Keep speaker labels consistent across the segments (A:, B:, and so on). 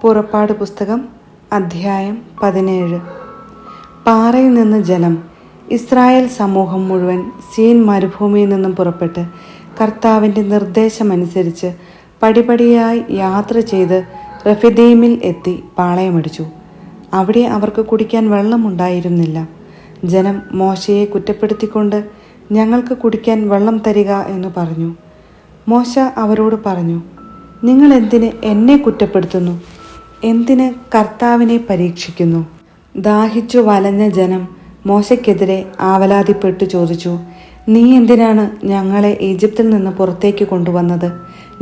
A: പുറപ്പാട് പുസ്തകം അധ്യായം 17. പാറയിൽ നിന്ന് ജലം. ഇസ്രായേൽ സമൂഹം മുഴുവൻ സീൻ മരുഭൂമിയിൽ നിന്നും പുറപ്പെട്ട് കർത്താവിൻ്റെ നിർദ്ദേശമനുസരിച്ച് പടിപടിയായി യാത്ര ചെയ്ത് റഫീദീമിൽ എത്തി പാളയമടിച്ചു. അവിടെ അവർക്ക് കുടിക്കാൻ വെള്ളമുണ്ടായിരുന്നില്ല. ജനം മോശയെ കുറ്റപ്പെടുത്തിക്കൊണ്ട്, ഞങ്ങൾക്ക് കുടിക്കാൻ വെള്ളം തരിക എന്ന് പറഞ്ഞു. മോശ അവരോട് പറഞ്ഞു, നിങ്ങൾ എന്തിന് എന്നെ കുറ്റപ്പെടുത്തുന്നു? എന്തിന് കർത്താവിനെ പരീക്ഷിക്കുന്നു? ദാഹിച്ചു വലഞ്ഞ ജനം മോശയ്ക്കെതിരെ ആവലാതിപ്പെട്ടു ചോദിച്ചു, നീ എന്തിനാണ് ഞങ്ങളെ ഈജിപ്തിൽ നിന്ന് പുറത്തേക്ക് കൊണ്ടുവന്നത്?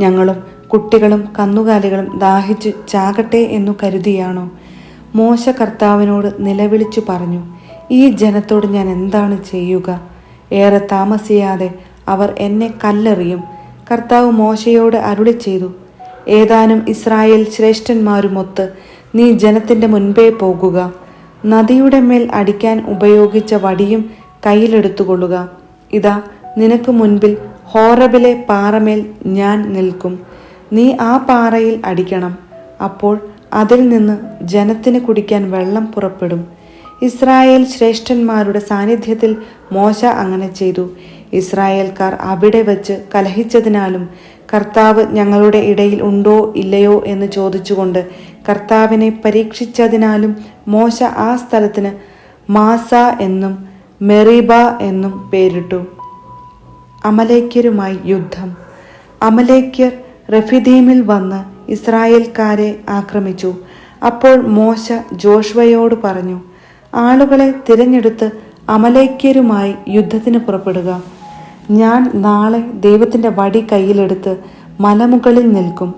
A: ഞങ്ങളും കുട്ടികളും കന്നുകാലികളും ദാഹിച്ചു ചാകട്ടെ എന്നു കരുതിയാണോ? മോശ കർത്താവിനോട് നിലവിളിച്ചു പറഞ്ഞു, ഈ ജനത്തോട് ഞാൻ എന്താണ് ചെയ്യുക? ഏറെ താമസിയാതെ അവർ എന്നെ കല്ലെറിയും. കർത്താവ് മോശയോട് അരുളി ചെയ്തു, ഏതാനും ഇസ്രായേൽ ശ്രേഷ്ഠന്മാരുമൊത്ത് നീ ജനത്തിൻ്റെ മുൻപേ പോകുക. നദിയുടെ മേൽ അടിക്കാൻ ഉപയോഗിച്ച വടിയും കയ്യിലെടുത്തുകൊള്ളുക. ഇതാ, നിനക്ക് മുൻപിൽ ഹോറബിലെ പാറമേൽ ഞാൻ നിൽക്കും. നീ ആ പാറയിൽ അടിക്കണം. അപ്പോൾ അതിൽ നിന്ന് ജനത്തിന് കുടിക്കാൻ വെള്ളം പുറപ്പെടും. ഇസ്രായേൽ ശ്രേഷ്ഠന്മാരുടെ സാന്നിധ്യത്തിൽ മോശ അങ്ങനെ ചെയ്തു. ഇസ്രായേൽക്കാർ അവിടെ വച്ച് കലഹിച്ചതിനാലും കർത്താവ് ഞങ്ങളുടെ ഇടയിൽ ഉണ്ടോ ഇല്ലയോ എന്ന് ചോദിച്ചുകൊണ്ട് കർത്താവിനെ പരീക്ഷിച്ചതിനാലും മോശ ആ സ്ഥലത്തിന് മാസ എന്നും മെറിബ എന്നും പേരിട്ടു. അമലേക്യരുമായി യുദ്ധം. അമലേക്യർ റഫീദീമിൽ വന്ന് ഇസ്രായേൽക്കാരെ ആക്രമിച്ചു. അപ്പോൾ മോശ ജോഷുവയോട് പറഞ്ഞു, ആളുകളെ തിരഞ്ഞെടുത്ത് അമലേക്യരുമായി യുദ്ധത്തിന് പുറപ്പെടുക. ഞാൻ നാളെ ദൈവത്തിൻ്റെ വടി കയ്യിലെടുത്ത് മലമുകളിൽ നിൽക്കും.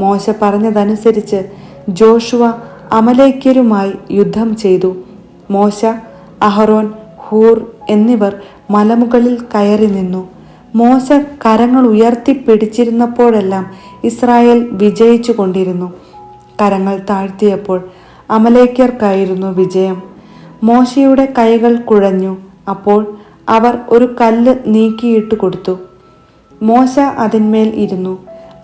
A: മോശ പറഞ്ഞതനുസരിച്ച് ജോഷുവ അമലേക്യരുമായി യുദ്ധം ചെയ്തു. മോശ, അഹറോൻ, ഹൂർ എന്നിവർ മലമുകളിൽ കയറി നിന്നു. മോശ കരങ്ങൾ ഉയർത്തിപ്പിടിച്ചിരുന്നപ്പോഴെല്ലാം ഇസ്രായേൽ വിജയിച്ചു കൊണ്ടിരുന്നു. കരങ്ങൾ താഴ്ത്തിയപ്പോൾ അമലേക്യർക്കായിരുന്നു വിജയം. മോശയുടെ കൈകൾ കുഴഞ്ഞു. അപ്പോൾ അവർ ഒരു കല്ല് നീക്കിയിട്ട് കൊടുത്തു. മോശ അതിന്മേൽ ഇരുന്നു.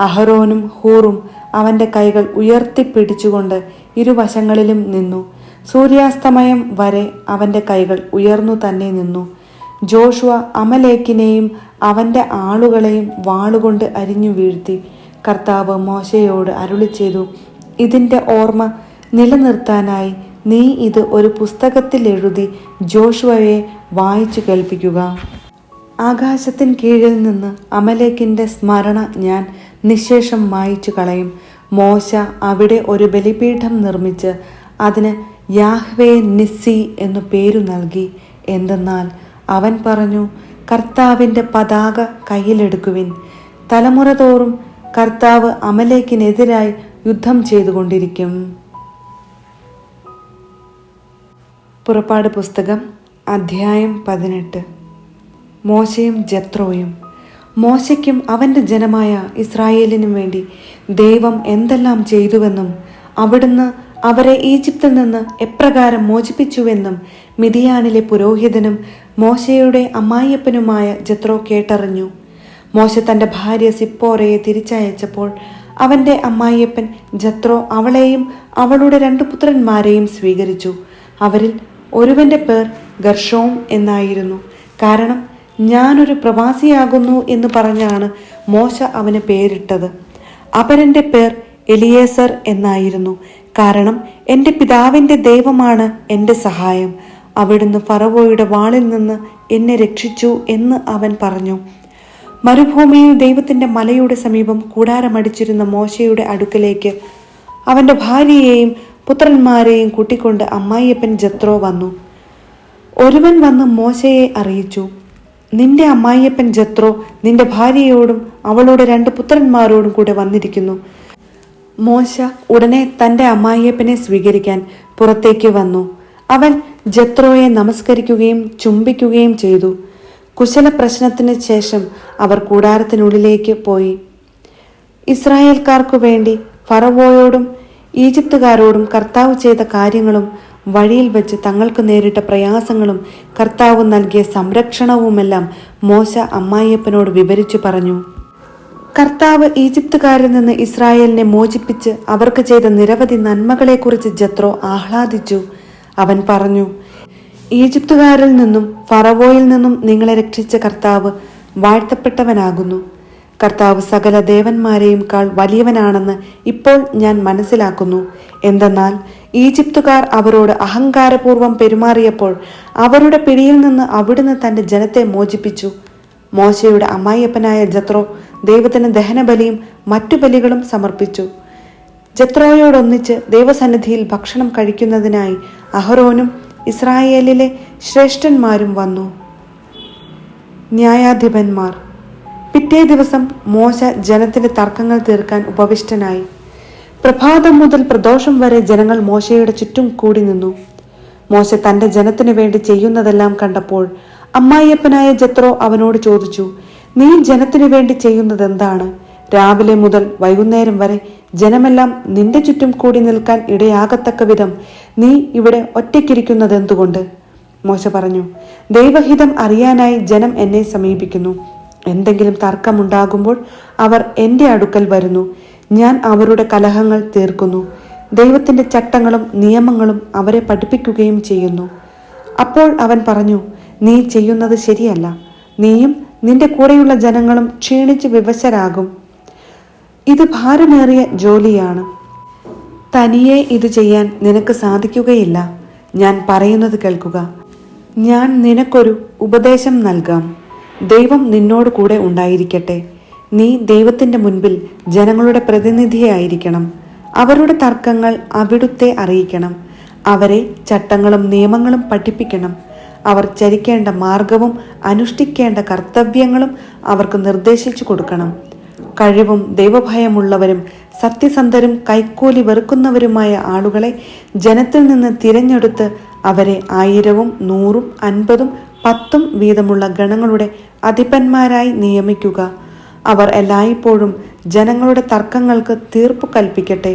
A: അഹറോനും ഹൂറും അവൻ്റെ കൈകൾ ഉയർത്തിപ്പിടിച്ചുകൊണ്ട് ഇരുവശങ്ങളിലും നിന്നു. സൂര്യാസ്തമയം വരെ അവൻ്റെ കൈകൾ ഉയർന്നു തന്നെ നിന്നു. ജോഷുവ അമലേക്കിനെയും അവൻ്റെ ആളുകളെയും വാളുകൊണ്ട് അരിഞ്ഞു വീഴ്ത്തി. കർത്താവ് മോശയോട് അരുളി ചെയ്തു, ഇതിൻ്റെ ഓർമ്മ നിലനിർത്താനായി നീ ഇത് ഒരു പുസ്തകത്തിൽ എഴുതി ജോഷുവയെ വായിച്ചു കേൾപ്പിക്കുക. ആകാശത്തിന് കീഴിൽ നിന്ന് അമലേക്കിൻ്റെ സ്മരണ ഞാൻ നിശേഷം മായിച്ചു കളയും. മോശ അവിടെ ഒരു ബലിപീഠം നിർമ്മിച്ച് അതിന് യാഹ്വേ നിസ്സി എന്നു പേരു നൽകി. എന്തെന്നാൽ അവൻ പറഞ്ഞു, കർത്താവിൻ്റെ പതാക കയ്യിലെടുക്കുവിൻ. തലമുറ തോറും കർത്താവ് അമലേക്കിനെതിരായി യുദ്ധം ചെയ്തുകൊണ്ടിരിക്കും. പുറപ്പാട് പുസ്തകം അധ്യായം 18. മോശയും ജത്രോയും. മോശയ്ക്കും അവൻ്റെ ജനമായ ഇസ്രായേലിനും വേണ്ടി ദൈവം എന്തെല്ലാം ചെയ്തുവെന്നും അവിടുന്ന് അവരെ ഈജിപ്തിൽ നിന്ന് എപ്രകാരം മോചിപ്പിച്ചുവെന്നും മിദിയാനിലെ പുരോഹിതനും മോശയുടെ അമ്മായിയപ്പനുമായ ജത്രോ കേട്ടറിഞ്ഞു. മോശ തൻ്റെ ഭാര്യ സിപ്പോറയെ തിരിച്ചയച്ചപ്പോൾ അവൻ്റെ അമ്മായിയപ്പൻ ജത്രോ അവളെയും അവളുടെ 2 പുത്രന്മാരെയും സ്വീകരിച്ചു. അവരിൽ ഒരുവന്റെ പേർ ഗർഷോം എന്നായിരുന്നു. കാരണം ഞാനൊരു പ്രവാസിയാകുന്നു എന്ന് പറഞ്ഞാണ് മോശ അവന് പേരിട്ടത്. അപരന്റെ പേർ എലിയേസർ എന്നായിരുന്നു. കാരണം എൻ്റെ പിതാവിൻ്റെ ദൈവമാണ് എൻ്റെ സഹായം. അവിടുന്ന് ഫറവോയുടെ വാളിൽ നിന്ന് എന്നെ രക്ഷിച്ചു എന്ന് അവൻ പറഞ്ഞു. മരുഭൂമിയിൽ ദൈവത്തിൻ്റെ മലയുടെ സമീപം കൂടാരമടിച്ചിരുന്ന മോശയുടെ അടുക്കലേക്ക് അവൻ്റെ ഭാര്യയെയും പുത്രന്മാരെയും കൂട്ടിക്കൊണ്ട് അമ്മായിയപ്പൻ ജത്രോ വന്നു. ഒരുവൻ വന്ന് മോശയെ അറിയിച്ചു, നിന്റെ അമ്മായിയപ്പൻ ജത്രോ നിന്റെ ഭാര്യയോടും അവളുടെ 2 പുത്രന്മാരോടും കൂടെ വന്നിരിക്കുന്നു. മോശ ഉടനെ തൻ്റെ അമ്മായിയപ്പനെ സ്വീകരിക്കാൻ പുറത്തേക്ക് വന്നു. അവൻ ജത്രോയെ നമസ്കരിക്കുകയും ചുംബിക്കുകയും ചെയ്തു. കുശല പ്രശ്നത്തിന് ശേഷം അവർ കൂടാരത്തിനുള്ളിലേക്ക് പോയി. ഇസ്രായേൽക്കാർക്കു വേണ്ടി ഫറവോയോടും ഈജിപ്തുകാരോടും കർത്താവ് ചെയ്ത കാര്യങ്ങളും വഴിയിൽ വെച്ച് തങ്ങൾക്ക് നേരിട്ട പ്രയാസങ്ങളും കർത്താവ് നൽകിയ സംരക്ഷണവുമെല്ലാം മോശ അമ്മായിയപ്പനോട് വിവരിച്ചു പറഞ്ഞു. കർത്താവ് ഈജിപ്തുകാരിൽ നിന്ന് ഇസ്രായേലിനെ മോചിപ്പിച്ച് അവർക്ക് ചെയ്ത നിരവധി നന്മകളെക്കുറിച്ച് ജത്രോ ആഹ്ലാദിച്ചു. അവൻ പറഞ്ഞു, ഈജിപ്തുകാരിൽ നിന്നും ഫറവോയിൽ നിന്നും നിങ്ങളെ രക്ഷിച്ച കർത്താവ് വാഴ്ത്തപ്പെട്ടവനാകുന്നു. കർത്താവ് സകല ദേവന്മാരെയും കാൾ വലിയവനാണെന്ന് ഇപ്പോൾ ഞാൻ മനസ്സിലാക്കുന്നു. എന്തെന്നാൽ ഈജിപ്തുകാർ അവരോട് അഹങ്കാരപൂർവ്വം പെരുമാറിയപ്പോൾ അവരുടെ പിടിയിൽ നിന്ന് അവിടുന്ന് തന്റെ ജനത്തെ മോചിപ്പിച്ചു. മോശയുടെ അമ്മായിയപ്പനായ ജത്രോ ദൈവത്തിന് ദഹനബലിയും മറ്റു ബലികളും സമർപ്പിച്ചു. ജത്രോയോടൊന്നിച്ച് ദൈവസന്നിധിയിൽ ഭക്ഷണം കഴിക്കുന്നതിനായി അഹരോനും ഇസ്രായേലിലെ ശ്രേഷ്ഠന്മാരും വന്നു. ന്യായാധിപന്മാർ. പിറ്റേ ദിവസം മോശ ജനത്തിന്റെ തർക്കങ്ങൾ തീർക്കാൻ ഉപവിഷ്ടനായി. പ്രഭാതം മുതൽ പ്രദോഷം വരെ ജനങ്ങൾ മോശയുടെ ചുറ്റും കൂടി നിന്നു. മോശ തന്റെ ജനത്തിനു വേണ്ടി ചെയ്യുന്നതെല്ലാം കണ്ടപ്പോൾ അമ്മായിയപ്പനായ ജത്രോ അവനോട് ചോദിച്ചു, നീ ജനത്തിനു വേണ്ടി ചെയ്യുന്നത് എന്താണ്? രാവിലെ മുതൽ വൈകുന്നേരം വരെ ജനമെല്ലാം നിന്റെ ചുറ്റും കൂടി നിൽക്കാൻ ഇടയാകത്തക്ക വിധം നീ ഇവിടെ ഒറ്റയ്ക്കിരിക്കുന്നത് എന്തുകൊണ്ട്? മോശ പറഞ്ഞു, ദൈവഹിതം അറിയാനായി ജനം എന്നെ സമീപിക്കുന്നു. എന്തെങ്കിലും തർക്കമുണ്ടാകുമ്പോൾ അവർ എൻ്റെ അടുക്കൽ വരുന്നു. ഞാൻ അവരുടെ കലഹങ്ങൾ തീർക്കുന്നു. ദൈവത്തിന്റെ ചട്ടങ്ങളും നിയമങ്ങളും അവരെ പഠിപ്പിക്കുകയും ചെയ്യുന്നു. അപ്പോൾ അവൻ പറഞ്ഞു, നീ ചെയ്യുന്നത് ശരിയല്ല. നീയും നിന്റെ കൂടെയുള്ള ജനങ്ങളും ക്ഷീണിച്ച് വിവശരാകും. ഇത് ഭാരമേറിയ ജോലിയാണ്. തനിയെ ഇത് ചെയ്യാൻ നിനക്ക് സാധിക്കുകയില്ല. ഞാൻ പറയുന്നത് കേൾക്കുക. ഞാൻ നിനക്കൊരു ഉപദേശം നൽകാം. ദൈവം നിന്നോട് കൂടെ ഉണ്ടായിരിക്കട്ടെ. നീ ദൈവത്തിന്റെ മുൻപിൽ ജനങ്ങളുടെ പ്രതിനിധിയായിരിക്കണം. അവരുടെ തർക്കങ്ങൾ അവിടുത്തെ അറിയിക്കണം. അവരെ ചട്ടങ്ങളും നിയമങ്ങളും പഠിപ്പിക്കണം. അവർ ചരിക്കേണ്ട മാർഗവും അനുഷ്ഠിക്കേണ്ട കർത്തവ്യങ്ങളും അവർക്ക് നിർദ്ദേശിച്ചു കൊടുക്കണം. കഴിവും ദൈവഭയമുള്ളവരും സത്യസന്ധരും കൈക്കൂലി വെറുക്കുന്നവരുമായ ആളുകളെ ജനത്തിൽ നിന്ന് തിരഞ്ഞെടുത്ത് അവരെ 1000ഉം 100ഉം 50ഉം 10ഉം വീതമുള്ള ഗണങ്ങളുടെ അധിപന്മാരായി നിയമിക്കുക. അവർ എല്ലായ്പ്പോഴും ജനങ്ങളുടെ തർക്കങ്ങൾക്ക് തീർപ്പു കൽപ്പിക്കട്ടെ.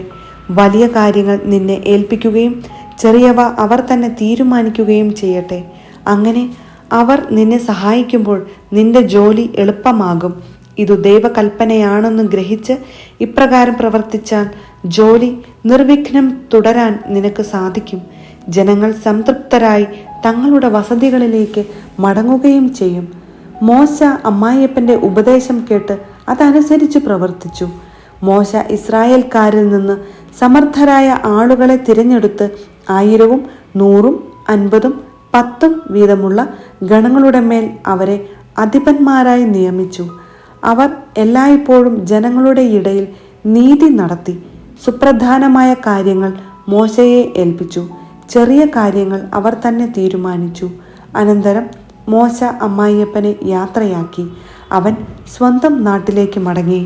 A: വലിയ കാര്യങ്ങൾ നിന്നെ ഏൽപ്പിക്കുകയും ചെറിയവ അവർ തന്നെ തീരുമാനിക്കുകയും ചെയ്യട്ടെ. അങ്ങനെ അവർ നിന്നെ സഹായിക്കുമ്പോൾ നിന്റെ ജോലി എളുപ്പമാകും. ഇതു ദൈവകൽപ്പനയാണെന്ന് ഗ്രഹിച്ച് ഇപ്രകാരം പ്രവർത്തിച്ചാൽ ജോലി നിർവിഘ്നം തുടരാൻ നിനക്ക് സാധിക്കും. ജനങ്ങൾ സംതൃപ്തരായി തങ്ങളുടെ വസതികളിലേക്ക് മടങ്ങുകയും ചെയ്യും. മോശ അമ്മായിയപ്പന്റെ ഉപദേശം കേട്ട് അതനുസരിച്ച് പ്രവർത്തിച്ചു. മോശ ഇസ്രായേൽക്കാരിൽ നിന്ന് സമർത്ഥരായ ആളുകളെ തിരഞ്ഞെടുത്ത് 1000ഉം 100ഉം 50ഉം 10ഉം വീതമുള്ള ഗണങ്ങളുടെ മേൽ അവരെ അധിപന്മാരായി നിയമിച്ചു. അവർ എല്ലായ്പ്പോഴും ജനങ്ങളുടെ ഇടയിൽ നീതി നടത്തി. സുപ്രധാനമായ കാര്യങ്ങൾ മോശയെ ഏൽപ്പിച്ചു. ചെറിയ കാര്യങ്ങൾ അവർ തന്നെ തീരുമാനിച്ചു. അനന്തരം മോശ അമ്മായിയപ്പനെ യാത്രയാക്കി. അവൻ സ്വന്തം നാട്ടിലേക്ക് മടങ്ങി.